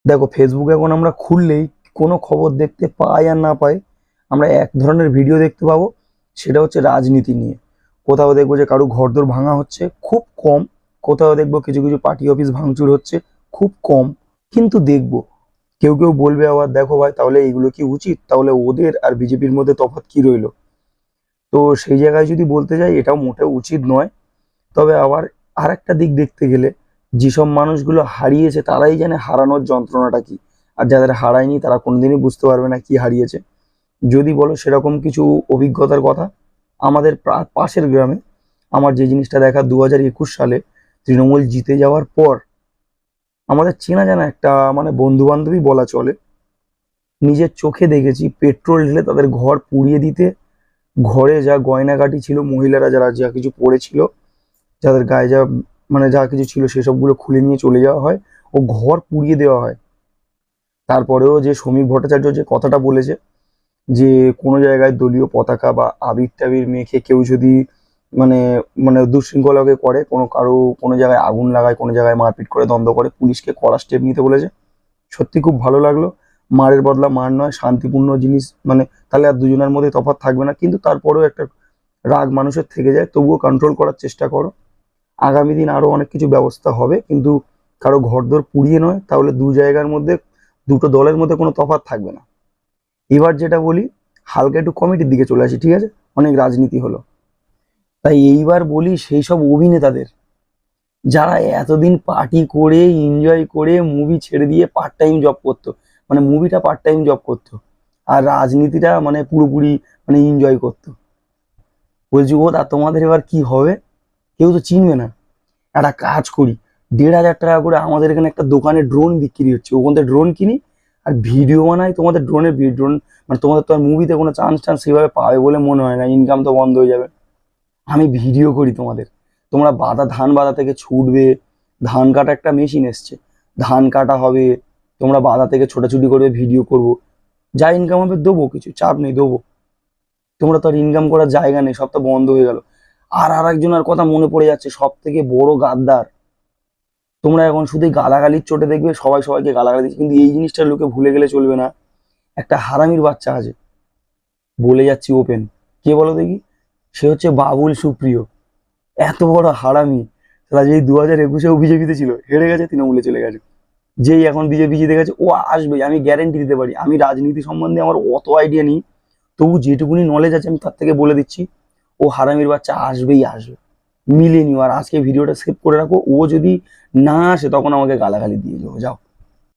দেখো ফেসবুকে এখন আমরা খুললেই কোনো খবর দেখতে পাই আর না পাই, আমরা এক ধরনের ভিডিও দেখতে পাবো, সেটা হচ্ছে রাজনীতি নিয়ে। কোথাও দেখবো যে কারো ঘরদোর ভাঙা হচ্ছে, খুব কম। কোথাও দেখবো কিছু কিছু পার্টি অফিস ভাঙচুর হচ্ছে, খুব কম। কিন্তু দেখবো কেউ কেউ বলবে আবার, দেখো ভাই তাহলে এইগুলো কি উচিত? তাহলে ওদের আর বিজেপির মধ্যে তফাৎ কি রইলো? তো সেই জায়গায় যদি বলতে যাই, এটাও মোটেও উচিত নয়। তবে আবার আর একটা দিক দেখতে গেলে, যেসব মানুষগুলো হারিয়েছে তারাই জানে হারানোর যন্ত্রণাটা কি, আর যাদের হারায়নি তারা কোনোদিনই বুঝতে পারবে না কি হারিয়েছে। যদি বলো সেরকম কিছু অভিজ্ঞতার কথা, আমাদের পাশের গ্রামে আমার যে জিনিসটা দেখা, 2021 সালে তৃণমূল জিতে যাওয়ার পর আমাদের চেনা জানা একটা মানে বন্ধু বান্ধবী বলা চলে, নিজের চোখে দেখেছি পেট্রোল ঢেলে তাদের ঘর পুড়িয়ে দিতে, ঘরে যা গয়নাগাটি ছিল, মহিলারা যারা যা কিছু পড়েছিল, যাদের গায়ে যা মানে যা কিছু ছিল সেসবগুলো খুলে নিয়ে চলে যাওয়া হয় ও ঘর পুড়িয়ে দেওয়া হয়। তারপরেও যে শ্রমিক ভট্টাচার্য যে কথাটা বলেছে, যে কোনো জায়গায় দলীয় পতাকা বা আবির টাবির মেখে কেউ যদি মানে মানে দুশৃঙ্খলাকে করে, কোনো জায়গায় আগুন লাগায়, কোনো জায়গায় মারপিট করে, দ্বন্দ্ব করে, পুলিশকে কড়া স্টেপ নিতে বলেছে। সত্যি খুব ভালো লাগলো। মারের বদলা মার নয়, শান্তিপূর্ণ জিনিস, মানে তাহলে আর দুজনের মধ্যে তফাৎ থাকবে না। কিন্তু তারপরেও একটা রাগ মানুষের থেকে যায়, তবুও কন্ট্রোল করার চেষ্টা করো। আগামী দিন আরো অনেক কিছু ব্যবস্থা হবে, কিন্তু কারো ঘরদোর পুড়িয়ে নয়, তাহলে দু জায়গার মধ্যে, দুটো দলের মধ্যে কোনো তফাৎ থাকবে না। এবার যেটা বলি, হালকা একটু কমিটির দিকে চলে আসি, ঠিক আছে? অনেক রাজনীতি হলো, তাই এইবার বলি সেই সব অভিনেতাদের, যারা এতদিন পার্টি করে এনজয় করে মুভি ছেড়ে দিয়ে পার্ট টাইম জব করতো, মানে মুভিটা পার্ট টাইম জব করতো, আর রাজনীতিটা মানে পুরোপুরি মানে এনজয় করতো। বলছি ও দা, তোমাদের এবার কি হবে? কেউ তো চিনবে না। একটা কাজ করি, 1,500 টাকা করে আমাদের এখানে একটা দোকানে ড্রোন বিক্রি হচ্ছে, ওখান থেকে ড্রোন কিনি আর ভিডিও বানাই। তোমাদের ড্রোন মানে তোমাদের তো আর মুভিতে কোনো চান্স টান্স সেভাবে পাবে বলে মনে হয় না, ইনকাম তো বন্ধ হয়ে যাবে। আমি ভিডিও করি তোমাদের, তোমরা ধান বাদা থেকে ছুটবে, ধান কাটা একটা মেশিন এসছে, ধান কাটা হবে, তোমরা বাদা থেকে ছোটাছুটি করবে, ভিডিও করব, যা ইনকাম হবে দেবো, কিছু চাপ নেই, দেবো। তোমরা তো আর ইনকাম করার জায়গা নেই, সব তো বন্ধ হয়ে গেল। আর আরেকজনের কথা মনে পড়ে যাচ্ছে, সব থেকে বড় গাদ্দার। তোমরা এখন শুধু গালাগালির চোটে দেখবে সবাই সবাইকে গালাগালি দিচ্ছে, কিন্তু এই জিনিসটা লোকে ভুলে গেলে চলবে না। একটা হারামির বাচ্চা আছে, বলে যাচ্ছি ওপেন, কে বলো দেখি? সে হচ্ছে বাবুল সুপ্রিয়। এত বড় হারামি, তারা যেই 2021-এও বিজেপিতে ছিল, হেরে গেছে, তৃণমূলে চলে গেছে। যেই এখন বিজেপি জিতে গেছে, ও আসবে, আমি গ্যারেন্টি দিতে পারি। আমি রাজনীতি সম্বন্ধে আমার অত আইডিয়া নেই, তবু যেটুকুনি নলেজ আছে আমি তার থেকে বলে দিচ্ছি, ও হারামির বাচ্চা আসবেই আসবে, মিলিয়ে নিও। আর আজকে ভিডিওটা সেভ করে রাখো, ও যদি না আসে তখন আমাকে গালাগালি দিয়ে যাও, যাও।